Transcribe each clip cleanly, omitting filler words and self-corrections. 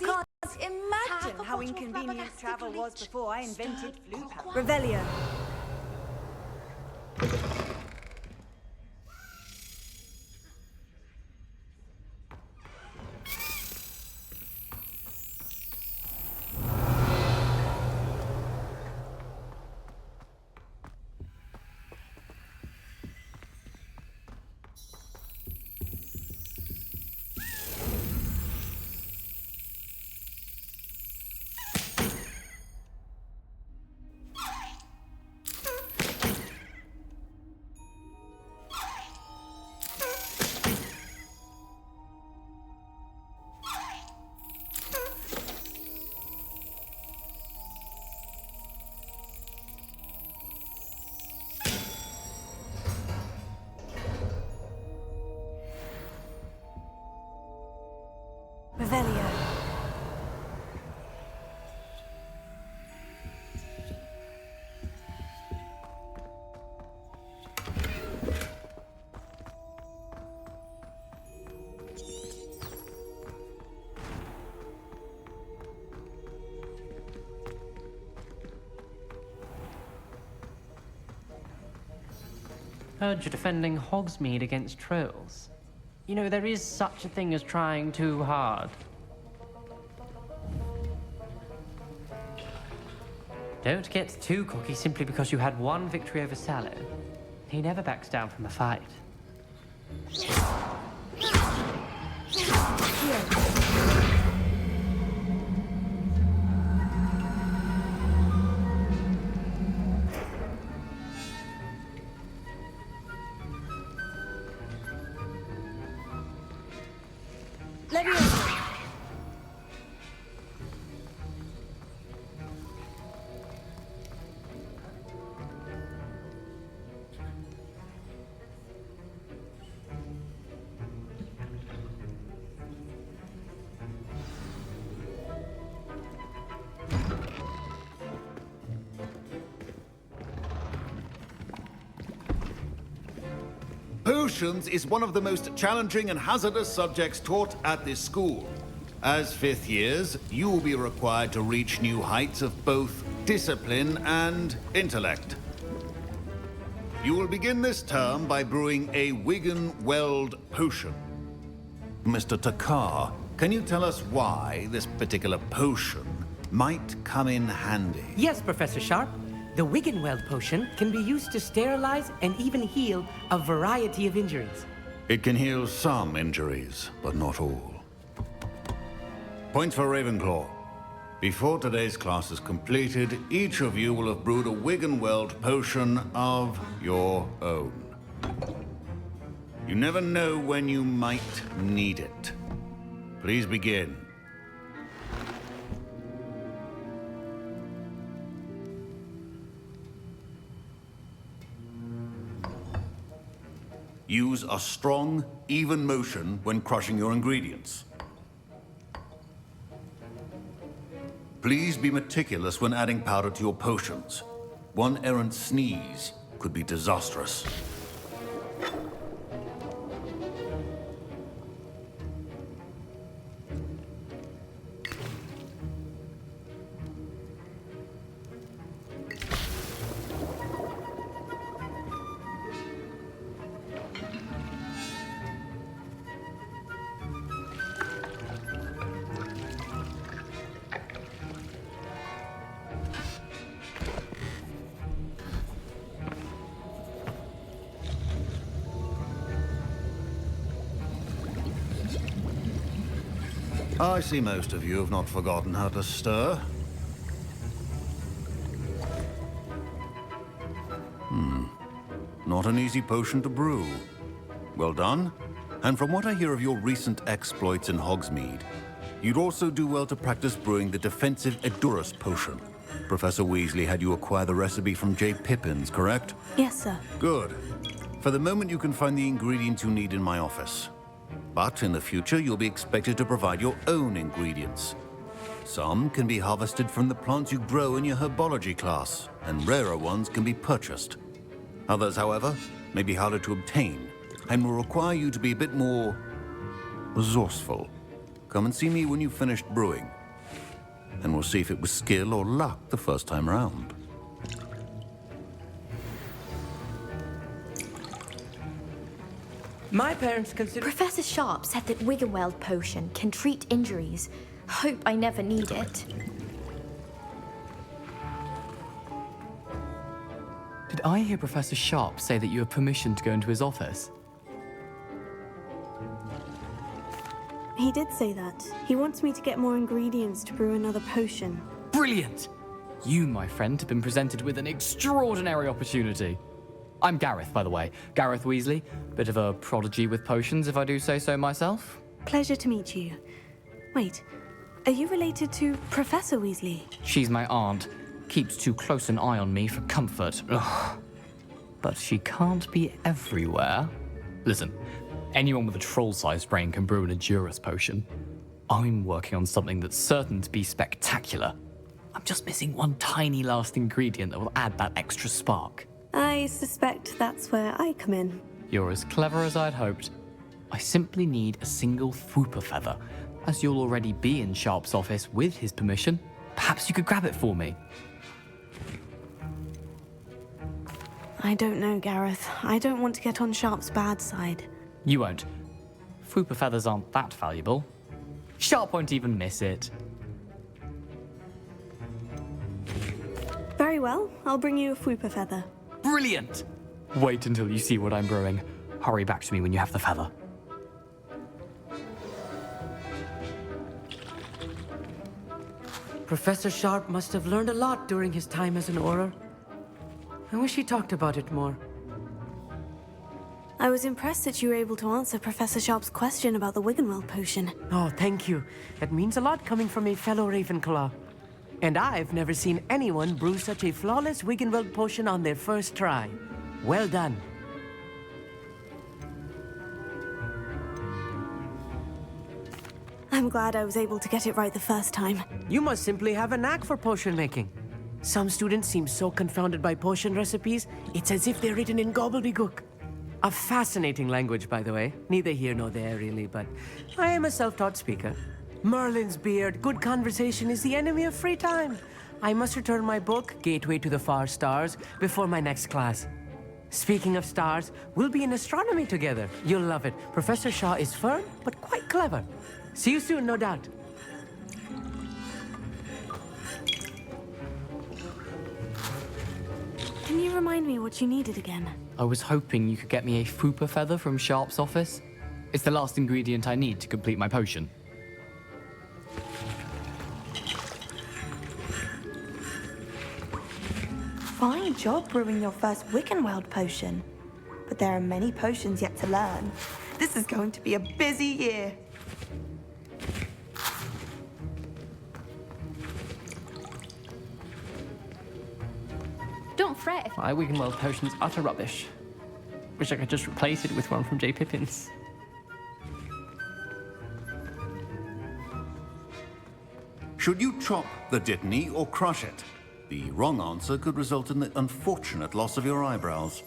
can't imagine how inconvenient travel was before I invented flu power. Revelio. Revelio. Heard you're defending Hogsmeade against trolls. You know, there is such a thing as trying too hard. Don't get too cocky simply because you had one victory over Sallow. He never backs down from a fight. Potions is one of the most challenging and hazardous subjects taught at this school. As fifth years, you will be required to reach new heights of both discipline and intellect. You will begin this term by brewing a Wigan-Weld potion. Mr. Takar, can you tell us why this particular potion might come in handy? Yes, Professor Sharp. The Wigan-Weld potion can be used to sterilize and even heal a variety of injuries. It can heal some injuries, but not all. Point for Ravenclaw. Before today's class is completed, each of you will have brewed a Wigan-Weld potion of your own. You never know when you might need it. Please begin. Use a strong, even motion when crushing your ingredients. Please be meticulous when adding powder to your potions. One errant sneeze could be disastrous. I see most of you have not forgotten how to stir. Not an easy potion to brew. Well done. And from what I hear of your recent exploits in Hogsmeade, you'd also do well to practice brewing the defensive Edurus potion. Professor Weasley had you acquire the recipe from J. Pippins, correct? Yes, sir. Good. For the moment, you can find the ingredients you need in my office. But in the future, you'll be expected to provide your own ingredients. Some can be harvested from the plants you grow in your herbology class, and rarer ones can be purchased. Others, however, may be harder to obtain, and will require you to be a bit more resourceful. come and see me when you've finished brewing. And we'll see if it was skill or luck the first time round. My parents consider... Professor Sharp said that Wiggenweld potion can treat injuries. Hope I never need it. Did I hear Professor Sharp say that you have permission to go into his office? He did say that. He wants me to get more ingredients to brew another potion. Brilliant! You, my friend, have been presented with an extraordinary opportunity. I'm Gareth, by the way. Gareth Weasley. Bit of a prodigy with potions, if I do say so myself. Pleasure to meet you. Wait, are you related to Professor Weasley? She's my aunt. Keeps too close an eye on me for comfort. Ugh. But she can't be everywhere. Listen, anyone with a troll-sized brain can brew an Edurus potion. I'm working on something that's certain to be spectacular. I'm just missing one tiny last ingredient that will add that extra spark. I suspect that's where I come in. You're as clever as I'd hoped. I simply need a single Fwooper feather. As you'll already be in Sharp's office with his permission, perhaps you could grab it for me. I don't know, Gareth. I don't want to get on Sharp's bad side. You won't. Fwooper feathers aren't that valuable. Sharp won't even miss it. Very well, I'll bring you a Fwooper feather. Brilliant! Wait until you see what I'm brewing. Hurry back to me when you have the feather. Professor Sharp must have learned a lot during his time as an Auror. I wish he talked about it more. I was impressed that you were able to answer Professor Sharp's question about the Wiggenweld potion. Oh, thank you. That means a lot coming from a fellow Ravenclaw. And I've never seen anyone brew such a flawless Wiggenweld potion on their first try. Well done. I'm glad I was able to get it right the first time. You must simply have a knack for potion making. Some students seem so confounded by potion recipes, it's as if they're written in gobbledygook. A fascinating language, by the way. Neither here nor there, really, but I am a self-taught speaker. Merlin's beard, good conversation is the enemy of free time. I must return my book, Gateway to the Far Stars, before my next class. Speaking of stars, we'll be in astronomy together. You'll love it. Professor Shaw is firm, but quite clever. See you soon, no doubt. Can you remind me what you needed again? I was hoping you could get me a Fwooper feather from Sharp's office. It's the last ingredient I need to complete my potion. Fine job brewing your first Wiggenweld potion. But there are many potions yet to learn. This is going to be a busy year. Don't fret if My Wiggenweld potion's utter rubbish. Wish I could just replace it with one from J. Pippin's. Should you chop the Dittany or crush it? The wrong answer could result in the unfortunate loss of your eyebrows.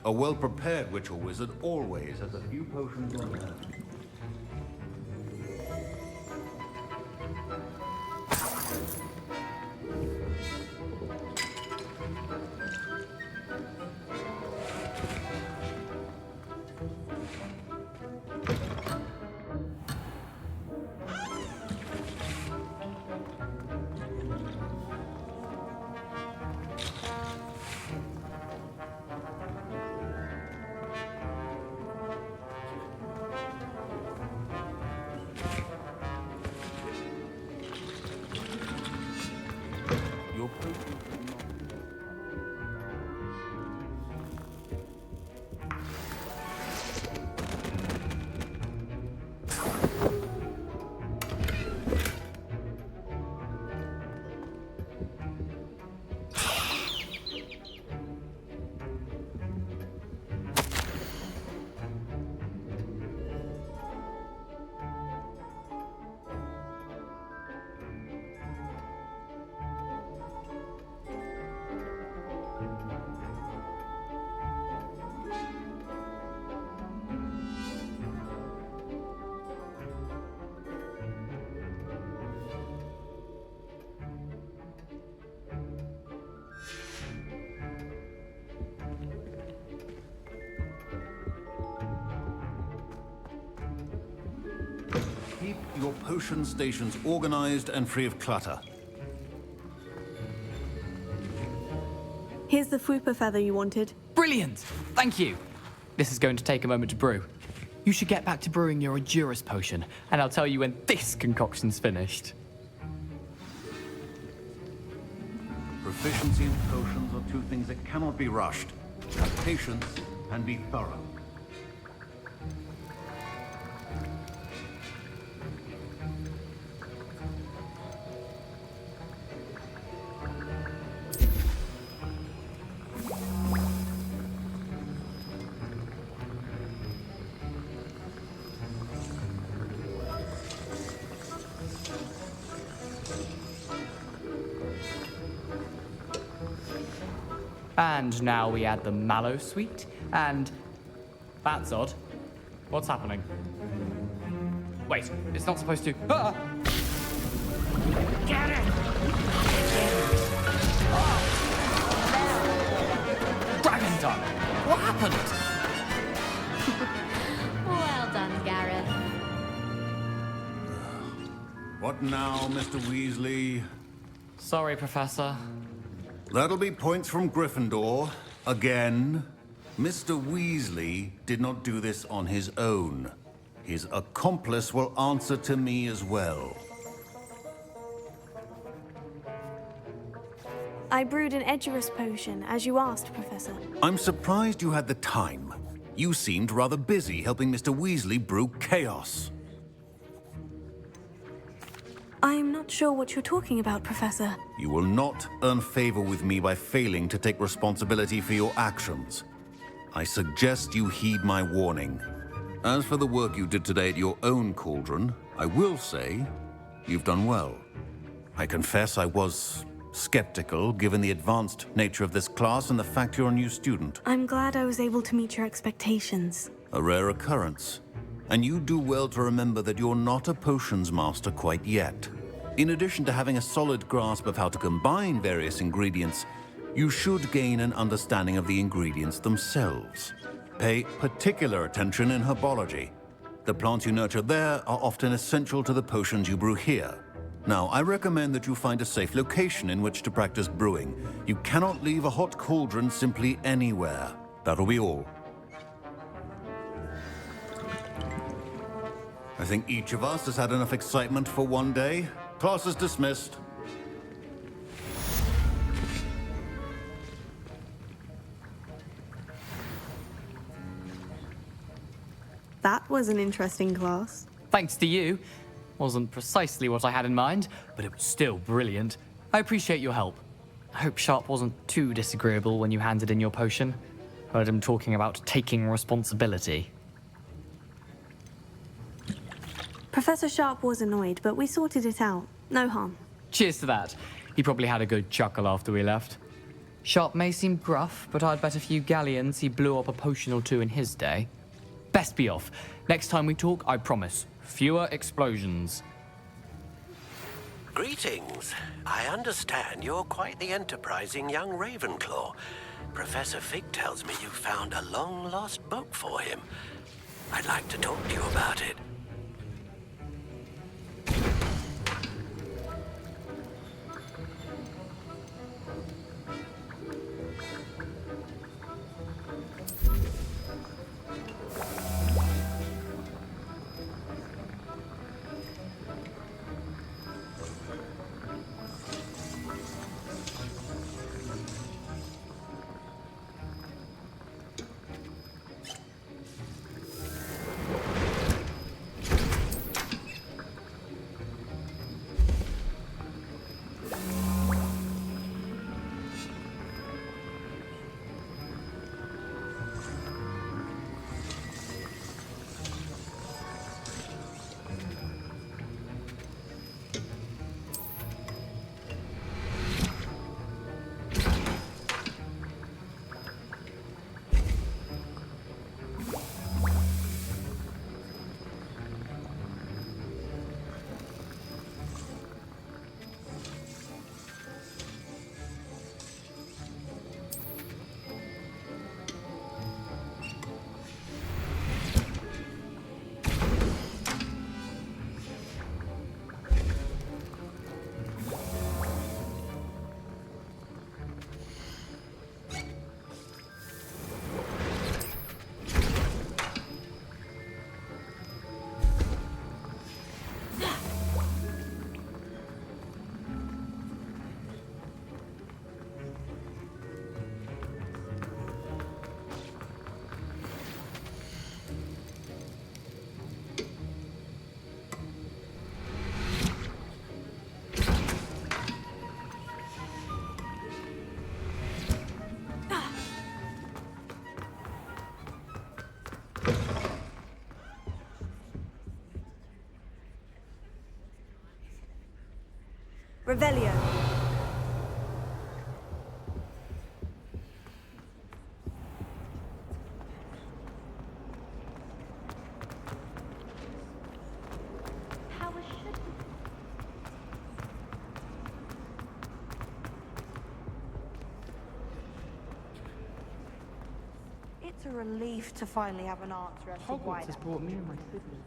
A well-prepared witch or wizard always has a few potions on hand. your potion stations organized and free of clutter. Here's the Fupa feather you wanted. Brilliant! Thank you! This is going to take a moment to brew. You should get back to brewing your Endurance potion, and I'll tell you when this concoction's finished. Proficiency in potions are two things that cannot be rushed. Have patience and be thorough. And now we add the mallow sweet, and... That's odd. What's happening? Wait, it's not supposed to... Ah! Get it! Dragon time! What happened? Well done, Gareth. What now, Mr. Weasley? Sorry, Professor. That'll be points from Gryffindor. Again. Mr. Weasley did not do this on his own. His accomplice will answer to me as well. I brewed an Edurus potion, as you asked, Professor. I'm surprised you had the time. You seemed rather busy helping Mr. Weasley brew chaos. I am not sure what you're talking about, Professor. You will not earn favor with me by failing to take responsibility for your actions. I suggest you heed my warning. As for the work you did today at your own cauldron, I will say you've done well. I confess I was skeptical, given the advanced nature of this class and the fact you're a new student. I'm glad I was able to meet your expectations. A rare occurrence. And you do well to remember that you're not a potions master quite yet. In addition to having a solid grasp of how to combine various ingredients, you should gain an understanding of the ingredients themselves. Pay particular attention in herbology. The plants you nurture there are often essential to the potions you brew here. Now, I recommend that you find a safe location in which to practice brewing. You cannot leave a hot cauldron simply anywhere. That'll be all. I think each of us has had enough excitement for one day. Class is dismissed. That was an interesting class. Thanks to you. Wasn't precisely what I had in mind, but it was still brilliant. I appreciate your help. I hope Sharp wasn't too disagreeable when you handed in your potion. Heard him talking about taking responsibility. Professor Sharp was annoyed, but we sorted it out. No harm. Cheers to that. He probably had a good chuckle after we left. Sharp may seem gruff, but I'd bet a few galleons he blew up a potion or two in his day. Best be off. Next time we talk, I promise, fewer explosions. Greetings. I understand you're quite the enterprising young Ravenclaw. Professor Fig tells me you found a long-lost book for him. I'd like to talk to you about it. Revelio. It's a relief to finally have an answer as to why. Hogwarts has brought me and my siblings.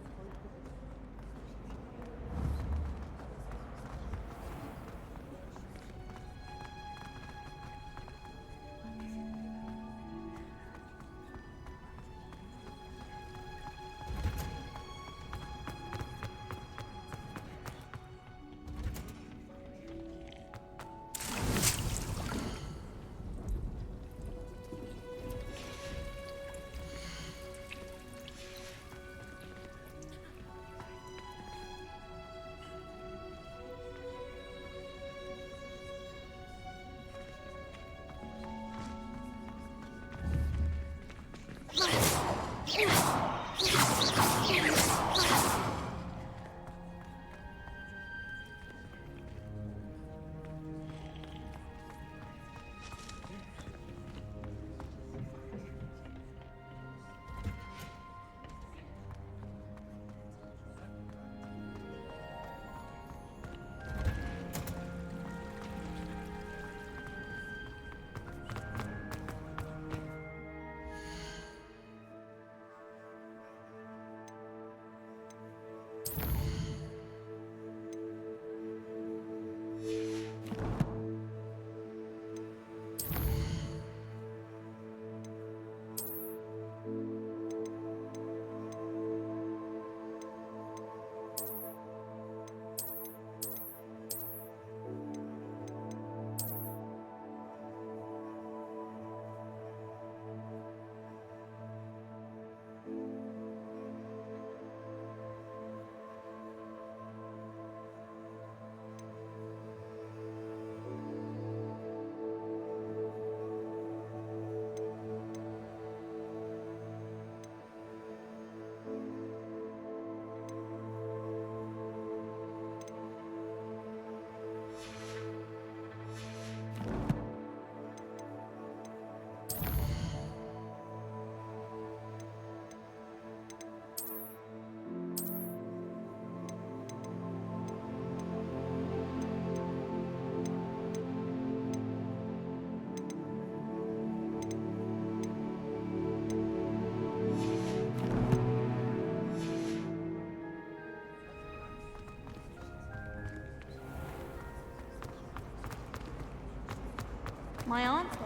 My answer.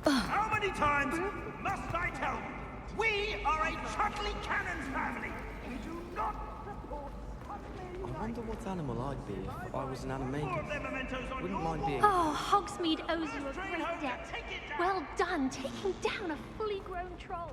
How many times must I tell you? We are a Chutley Cannons family. We do not support I wonder what animal I'd be if I was an animagus. Wouldn't mind being... Oh, Hogsmeade owes you a great debt. Well done, taking down a fully grown troll.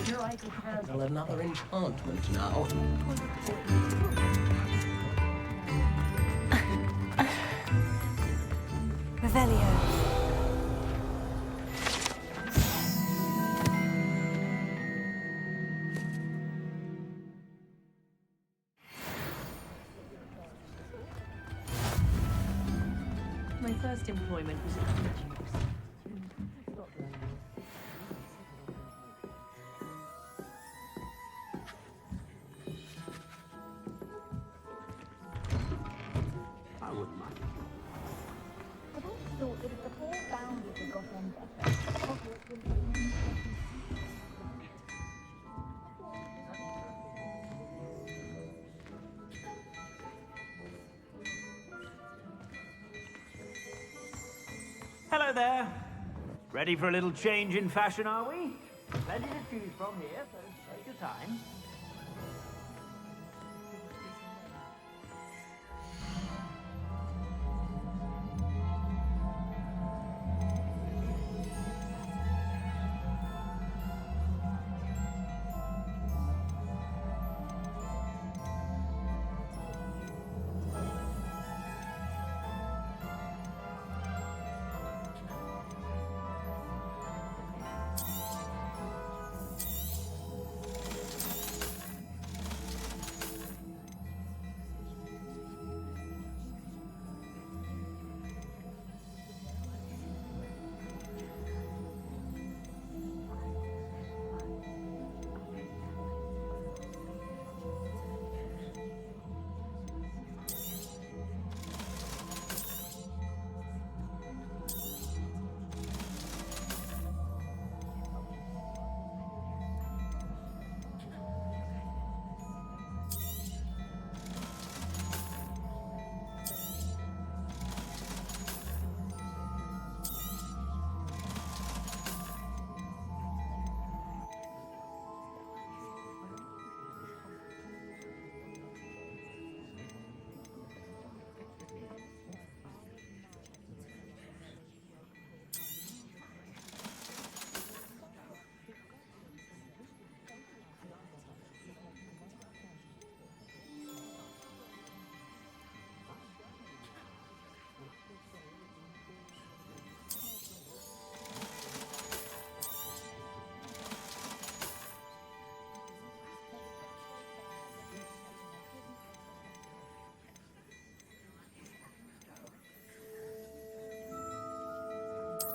Well, another enchantment now. Revelio. My first employment was at teaching. I wouldn't mind. I've always thought that if the four boundaries had got on better, Hogwarts would have been. Hello there. Ready for a little change in fashion, are we? Plenty to choose from here, so take your time.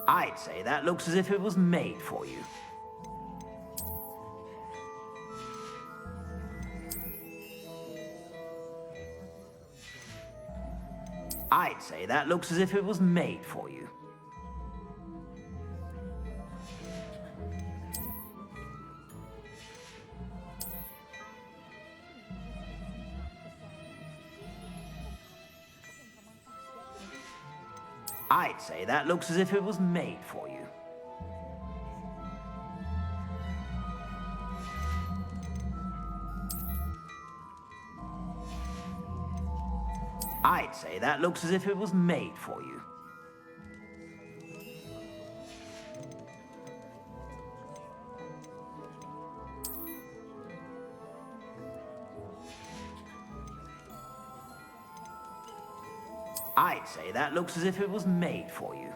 I'd say that looks as if it was made for you. I'd say that looks as if it was made for you. I'd say that looks as if it was made for you. I'd say that looks as if it was made for you. I'd say that looks as if it was made for you.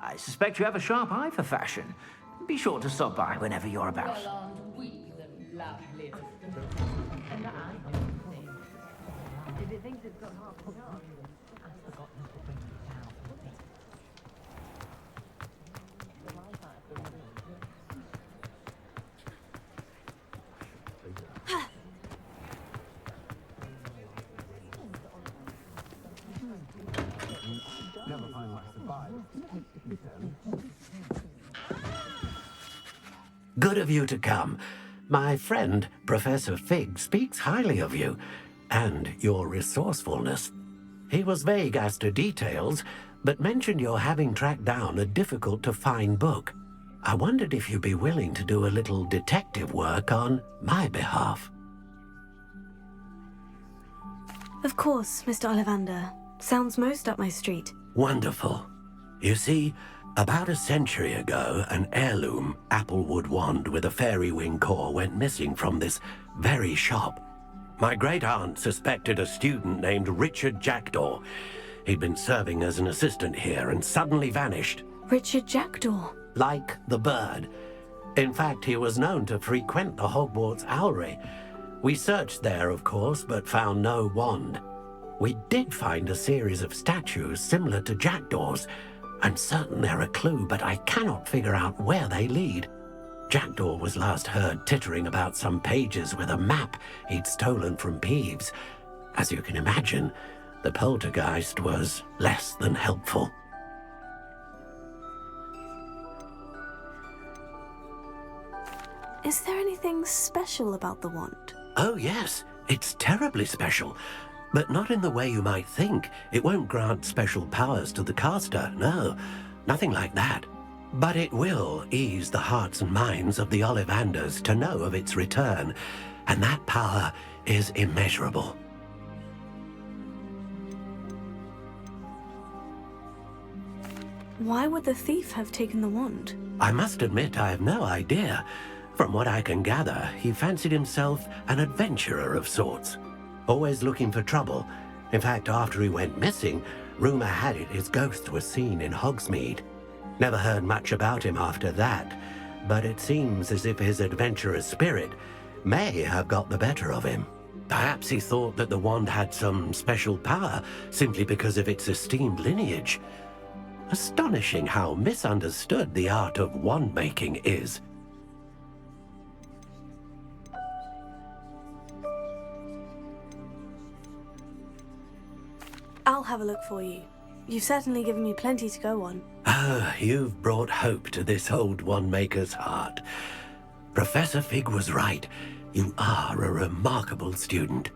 I suspect you have a sharp eye for fashion. Be sure to stop by whenever you're about. Well, aren't we the lovely? And I think. If it thinks it's got half a yard, I've forgotten to bring it down. Good of you to come. My friend, Professor Fig, speaks highly of you and your resourcefulness. He was vague as to details, but mentioned your having tracked down a difficult-to-find book. I wondered if you'd be willing to do a little detective work on my behalf. Of course, Mr. Ollivander. Sounds most up my street. Wonderful. You see, about a century ago, an heirloom applewood wand with a fairy wing core went missing from this very shop. My great-aunt suspected a student named Richard Jackdaw. He'd been serving as an assistant here and suddenly vanished. Richard Jackdaw? Like the bird. In fact, he was known to frequent the Hogwarts Owlry. We searched there, of course, but found no wand. We did find a series of statues similar to Jackdaw's. I'm certain they're a clue, but I cannot figure out where they lead. Jackdaw was last heard tittering about some pages with a map he'd stolen from Peeves. As you can imagine, the poltergeist was less than helpful. Is there anything special about the wand? Oh yes, it's terribly special. But not in the way you might think. It won't grant special powers to the caster, no. Nothing like that. But it will ease the hearts and minds of the Ollivanders to know of its return, and that power is immeasurable. Why would the thief have taken the wand? I must admit I have no idea. From what I can gather, he fancied himself an adventurer of sorts. Always looking for trouble. In fact, after he went missing, rumor had it his ghost was seen in Hogsmeade. Never heard much about him after that, but it seems as if his adventurous spirit may have got the better of him. Perhaps he thought that the wand had some special power simply because of its esteemed lineage. Astonishing how misunderstood the art of wand-making is. I'll have a look for you. You've certainly given me plenty to go on. Ah, you've brought hope to this old wand-maker's heart. Professor Fig was right. You are a remarkable student.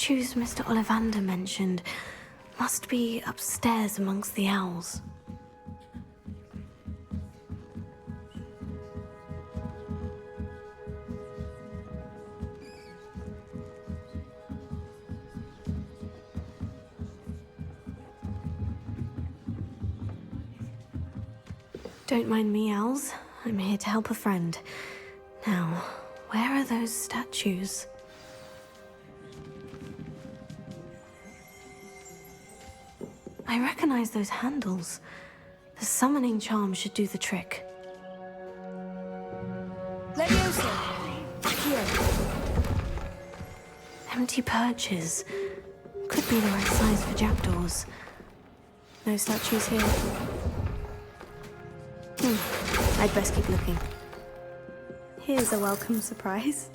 statues Mr. Ollivander mentioned must be upstairs amongst the owls. Don't mind me, owls. I'm here to help a friend. Now, where are those statues? I recognize those handles. The summoning charm should do the trick. Leviosa! Here. Empty perches. Could be the right size for jackdaws. No statues here. I'd best keep looking. Here's a welcome surprise.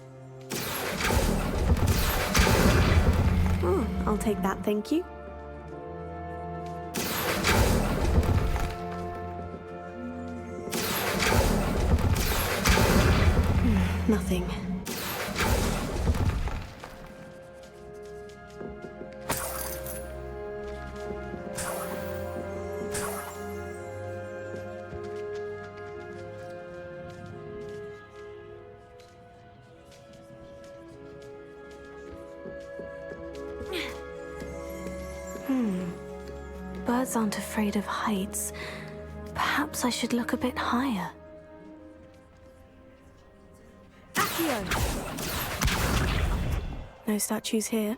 Oh, I'll take that, thank you. Nothing. Birds aren't afraid of heights. Perhaps I should look a bit higher. No statues here.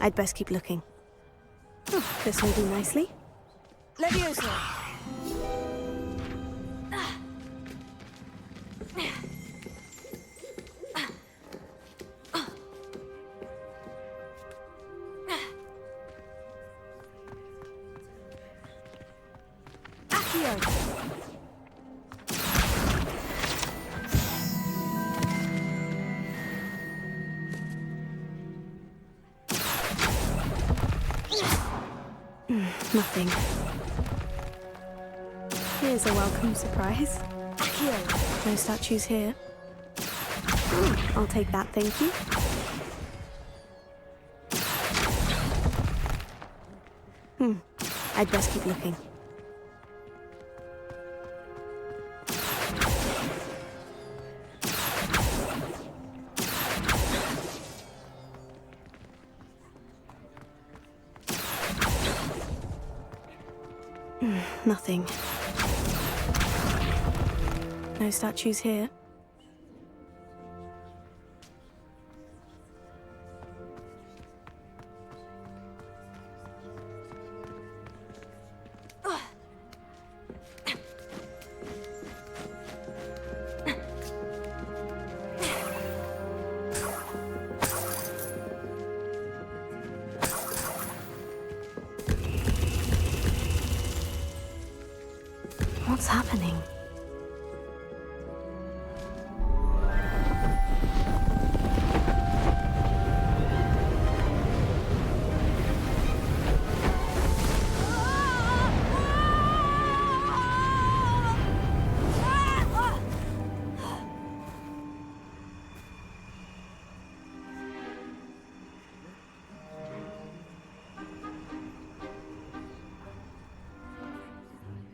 I'd best keep looking. Oh, this will do nicely. Leviosa! Nothing. Here's a welcome surprise. No statues here. I'll take that, thank you. I'd best keep looking. Nothing. No statues here. What's happening?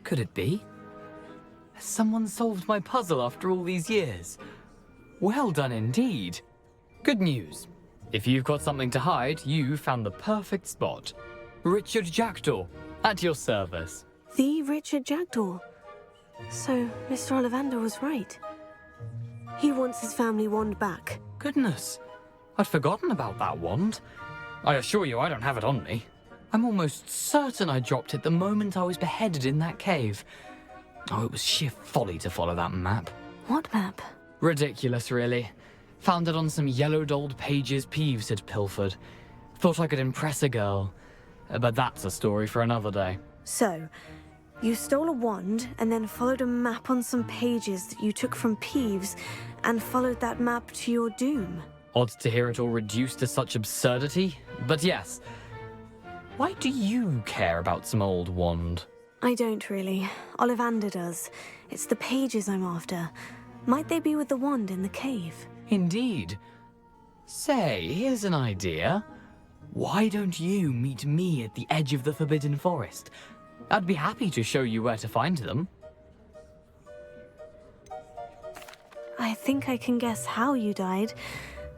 Could it be? Someone solved my puzzle after all these years. Well done indeed. Good news. If you've got something to hide, you found the perfect spot. Richard Jackdaw, at your service. The Richard Jackdaw. So, Mr. Ollivander was right. He wants his family wand back. Goodness, I'd forgotten about that wand. I assure you I don't have it on me. I'm almost certain I dropped it the moment I was beheaded in that cave. Oh, it was sheer folly to follow that map. What map? Ridiculous, really. Found it on some yellowed old pages Peeves had pilfered. Thought I could impress a girl. But that's a story for another day. So, you stole a wand and then followed a map on some pages that you took from Peeves and followed that map to your doom. Odd to hear it all reduced to such absurdity, but yes. Why do you care about some old wand? I don't really. Ollivander does. It's the pages I'm after. Might they be with the wand in the cave? Indeed. Say, here's an idea. Why don't you meet me at the edge of the Forbidden Forest? I'd be happy to show you where to find them. I think I can guess how you died,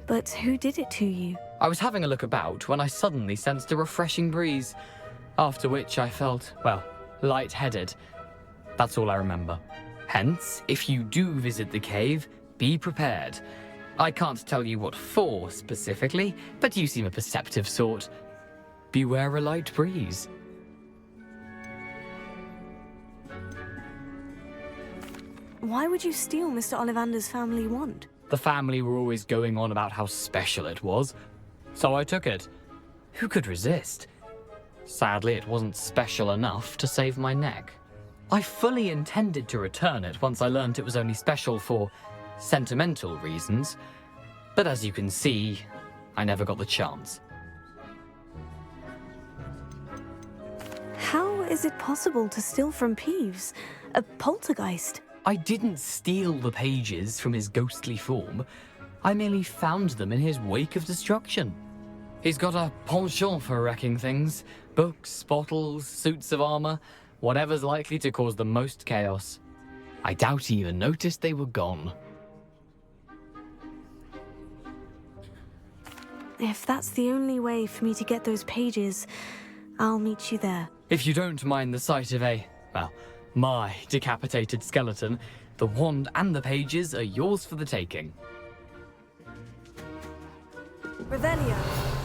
but who did it to you? I was having a look about when I suddenly sensed a refreshing breeze, after which I felt, well, lightheaded. That's all I remember. Hence, if you do visit the cave, be prepared. I can't tell you what for specifically, but you seem a perceptive sort. Beware a light breeze. Why would you steal Mr. Ollivander's family wand? The family were always going on about how special it was, so I took it. Who could resist? Sadly, it wasn't special enough to save my neck. I fully intended to return it once I learned it was only special for sentimental reasons, but as you can see, I never got the chance. How is it possible to steal from Peeves? A poltergeist? I didn't steal the pages from his ghostly form. I merely found them in his wake of destruction. He's got a penchant for wrecking things. Books, bottles, suits of armor, whatever's likely to cause the most chaos. I doubt he even noticed they were gone. If that's the only way for me to get those pages, I'll meet you there. If you don't mind the sight of my decapitated skeleton, the wand and the pages are yours for the taking. Revelio.